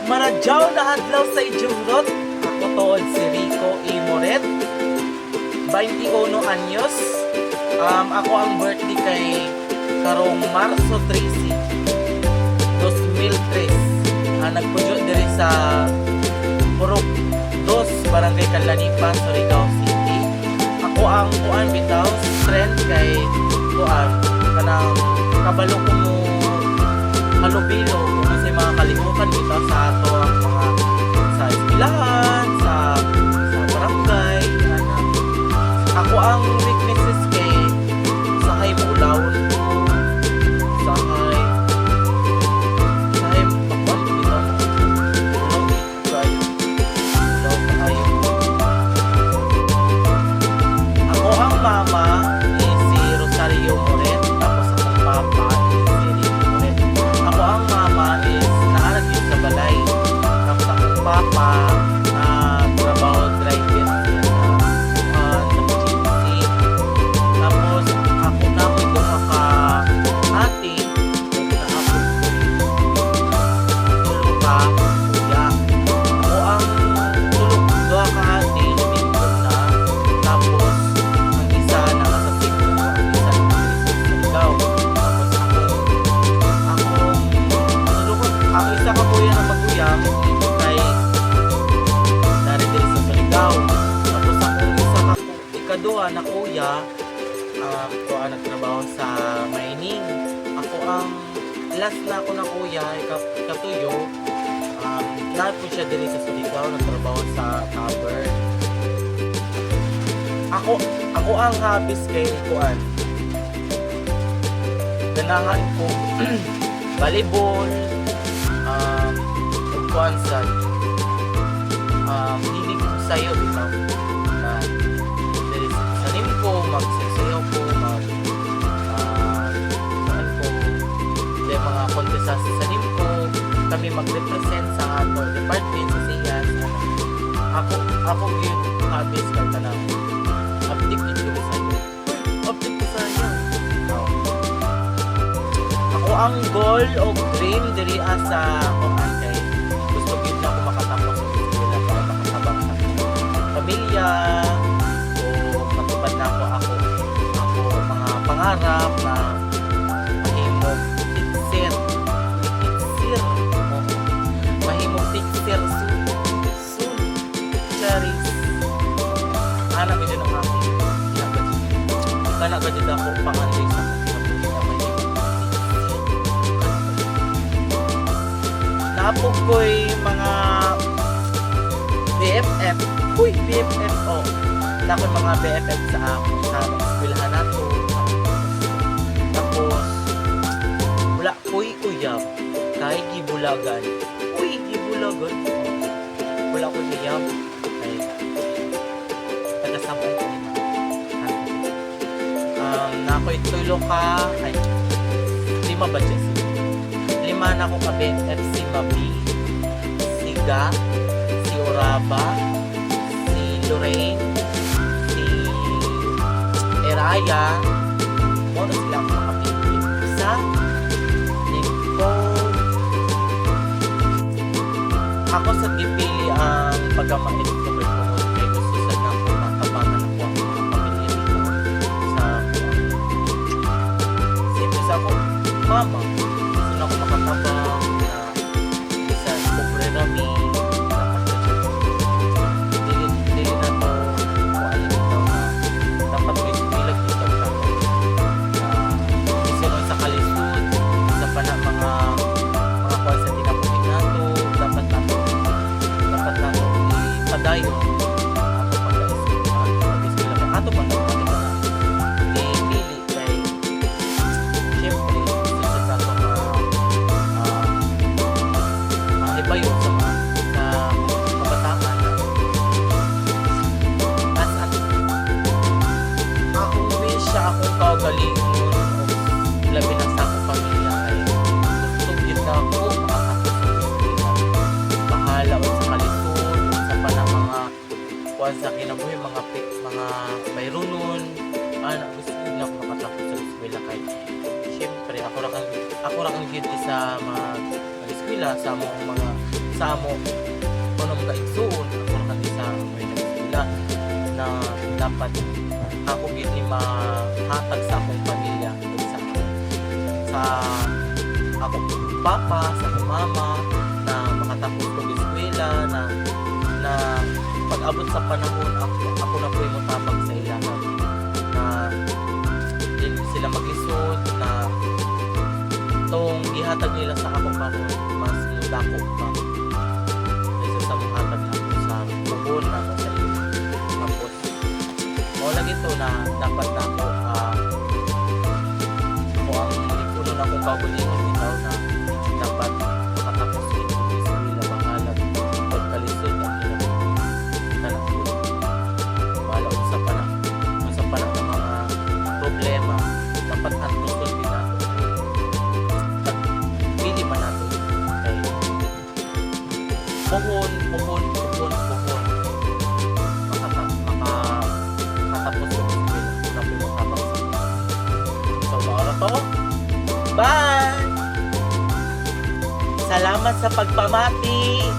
Maradyaw na adlaw sa Ijurot. Ako tood si Rico Imoret. 21 anyos. Ako ang birthday kay karong Marso 13, 2003. Nagpudyo diri sa Purok 2, Barangay Calanipan, Surigao City. Ako ang kuan bitaw strength kay kuan kanang kabalo ko mo halubilo kung sa mga kalihukan bitaw sa ato ang mga sa eskwelahan, sa barangay. Ako ang weaknesses kay sahay mulawon ko, sahay pakwan bitaw ulaw kayo. Ako ang mama ni si Rosario Moret, tapos akong papa ni si Rico Moret. Ako ang mama is naaragin sa balay, tapos akong papa trabaho driver sa GC. Tapos ako na ko ito ate na ako tulog ka kuya. Ako ang tulog doa ka ate lumingkod na. Tapos ang isa nasa Cebu, ang isa nasa Surigao. Tapos ako isa ka kuya na maguyam kay dari diri sa Surigao. Tapos ako isa ka ikaduha na kuya ako ang nagtrabaho sa mining. Ako ang last na ako na kuya ikatuyo. Lahat po siya diri sa Surigao, nagtrabaho sa cover. Ako ang habis kay kuan. Ganahan ko volleyball, kuan sa hilig ko sayo bitaw. Diri sa nim ko magsasayaw ko saan ko may mga contest sa nim ko kami mag-represent sa ato department sa siyas. Ako yun habis kay tanang update ko sa iyo. Update ko sa iyo. Ako ang goal o dream diri sa kuan kay gusto gid na ako makatapos sa eskwela para makatabang sa pamilya o matupad na ako mga pangarap na mahimong fixer mahimong fixer soon charis ana ko dyan ang aking kana ka dyan ako panganday sa napog ko'y mga BFF. BFF nako'y mga BFF sa eskwelahan nato. Tapos wala ko'y uyab kay gibulagan. Gibulagan. Wala ko'y uyab kay tagasabay ko nako'y tulo ka ay 5 ba dyan? 5 na ako ka-BFF, si Mabi, si Ga, si Oraba, si Lorraine, si Eraya. Muna sila ako makapinipin. Isa, Nico. Ako sa gipili ang pagkamait ko kay gusto sa na ako makabangan ako ang mga pamilya dito sa siyempre sa ako, mama. Ako makatabang na isa pobre rami dili na to kung alin ito na dapat ko isibilag dito isa nun sa kalisod isa pa na mga kuwan sa tinapunin nato dapat nato ipadayo ato pag-isbilag ato pa na ipili kay siyempre bayo sa kabataan as at akong wish akong kaugalingon o labi na sa akong pamilya ay gusto yun na ako makatapos sa eskwela bahala o sa kalisod o sa panang mga kuwan sa kinabuhi mga bayronon gusto yun na ako makatapos sa eskwela kay siyempre ako ra kang gid sa mag eskwela sa mga sa mo kuno mga igsuon ako nakati sa mga eskwela na dapat ako gid ni mahatag sa akong pamilya ug sa akong papa, sa akong mama na makatapos ko eskwela na pag-abot sa panahon ako na po'y motabang sa ilahan na din sila maglisod na tong gihatag nila sa ako karon mas mudako pa kaysa sa muhatag na ako sa puhon na ako sa iyo tapos mo lang ito na dapat na ako ako ang ipuno na akong kaugalingon bitaw na dapat makatapos sa ito sa nila bahalag pagkalisod ang kinabot wala sa pana ng mga problema dapat antusod din natin pili man natin kay puhon makatapos yung eskwela na pumatabang sa mga so maura to bye salamat sa pagpamati